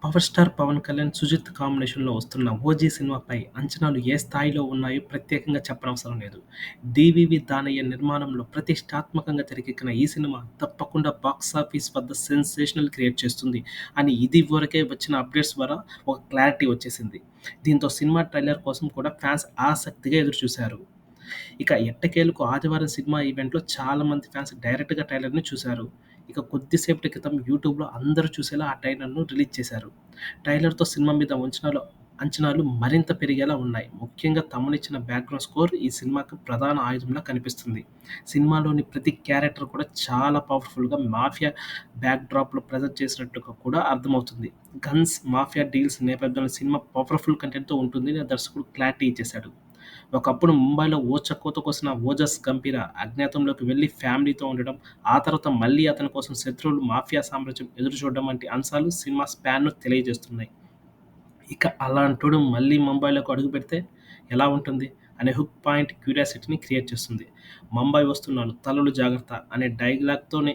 Power star Pawan Kalyan, Sujith కాంబినేషన్‌లో వస్తున్న 'OG' సినిమాపై అంచనాలు ఏ స్థాయిలో ఉన్నాయో ప్రత్యేకంగా చెప్పనవసరం లేదు. డీవీవీ దానయ్య నిర్మాణంలో ప్రతిష్టాత్మకంగా తెరకెక్కిన ఈ సినిమా తప్పకుండా బాక్సాఫీస్ వద్ద సెన్సేషనల్ క్రియేట్ చేస్తుంది అని ఇదివరకే వచ్చిన అప్డేట్స్ ద్వారా ఒక క్లారిటీ వచ్చేసింది. దీంతో సినిమా ట్రైలర్ కోసం కూడా ఫ్యాన్స్ ఆసక్తిగా ఎదురుచూశారు. ఇక ఎట్టకేలకు ఆదివారం సినిమా ఈవెంట్‌లో చాలామంది ఫ్యాన్స్ డైరెక్ట్‌గా ట్రైలర్‌ని చూశారు. ఇక కొద్దిసేపటి క్రితం యూట్యూబ్‌లో అందరూ చూసేలా ఆ ట్రైలర్‌ను రిలీజ్ చేశారు. ట్రైలర్‌తో సినిమా మీద అంచనాలు మరింత పెరిగేలా ఉన్నాయి. ముఖ్యంగా తమనిచ్చిన బ్యాక్‌గ్రౌండ్ స్కోర్ ఈ సినిమాకి ప్రధాన ఆయుధంలా కనిపిస్తుంది. సినిమాలోని ప్రతి క్యారెక్టర్ కూడా చాలా పవర్‌ఫుల్‌గా మాఫియా బ్యాక్‌డ్రాప్‌లో ప్రెజెంట్ చేసినట్టుగా కూడా అర్థమవుతుంది. గన్స్, మాఫియా డీల్స్ నేపథ్యంలో సినిమా పవర్‌ఫుల్ కంటెంట్‌తో ఉంటుందని దర్శకుడు క్లారిటీ ఇచ్చేశాడు. ఒకప్పుడు ముంబైలో ఊచకోత కోసిన ఓజస్ గంభీర అజ్ఞాతంలోకి వెళ్లి ఫ్యామిలీతో ఉండడం, ఆ తర్వాత మళ్లీ అతని కోసం శత్రువులు, మాఫియా సామ్రాజ్యం ఎదురుచూడడం వంటి అంశాలు సినిమా స్పాన్‌ను తెలియజేస్తున్నాయి. ఇక అలాంటోడు మళ్లీ ముంబైలోకి అడుగుపెడితే ఎలా ఉంటుంది అనే హుక్ పాయింట్ క్యూరియాసిటీని క్రియేట్ చేస్తుంది. 'ముంబై వస్తున్నాను తలలు జాగ్రత్త' అనే డైలాగ్‌తోనే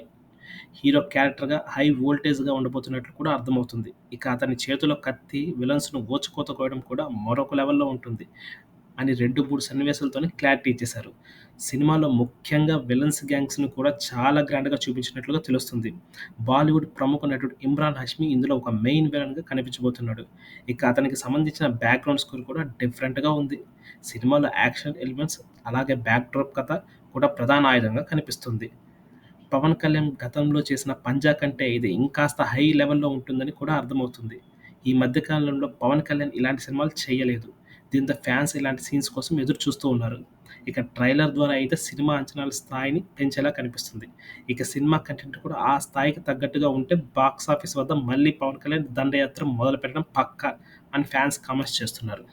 హీరో క్యారెక్టర్‌గా హై వోల్టేజ్‌గా ఉండబోతున్నట్లు కూడా అర్థమవుతుంది. ఇక అతని చేతిలో కత్తి విలన్స్‌ను ఊచకోత కోయడం కూడా మరొక లెవెల్‌లో ఉంటుంది అని 2, 3 సన్నివేశాలతోనే క్లారిటీ ఇచ్చేశారు. సినిమాలో ముఖ్యంగా విలన్స్ గ్యాంగ్స్‌ని కూడా చాలా గ్రాండ్‌గా చూపించినట్లుగా తెలుస్తుంది. బాలీవుడ్ ప్రముఖ నటుడు ఇమ్రాన్ హష్మీ ఇందులో ఒక మెయిన్ విలన్‌గా కనిపించబోతున్నాడు. ఇక అతనికి సంబంధించిన బ్యాక్‌గ్రౌండ్ స్కోర్ కూడా డిఫరెంట్‌గా ఉంది. సినిమాలో యాక్షన్ ఎలిమెంట్స్ అలాగే బ్యాక్‌డ్రాప్ కథ కూడా ప్రధాన ఆయుధంగా కనిపిస్తుంది. పవన్ కళ్యాణ్ గతంలో చేసిన 'పంజా' కంటే ఇది ఇంకాస్త హై లెవెల్‌లో ఉంటుందని కూడా అర్థమవుతుంది. ఈ మధ్య కాలంలో పవన్ కళ్యాణ్ ఇలాంటి సినిమాలు చేయలేదు. దీంతో ఫ్యాన్స్ ఇలాంటి సీన్స్ కోసం ఎదురు చూస్తూ ఉన్నారు. ఇక ట్రైలర్ ద్వారా అయితే సినిమా అంచనాల స్థాయిని పెంచేలా కనిపిస్తుంది. ఇక సినిమా కంటెంట్ కూడా ఆ స్థాయికి తగ్గట్టుగా ఉంటే బాక్సాఫీస్ వద్ద మళ్ళీ పవన్ కళ్యాణ్ దండయాత్ర మొదలుపెట్టడం పక్కా అని ఫ్యాన్స్ కామెంట్స్ చేస్తున్నారు.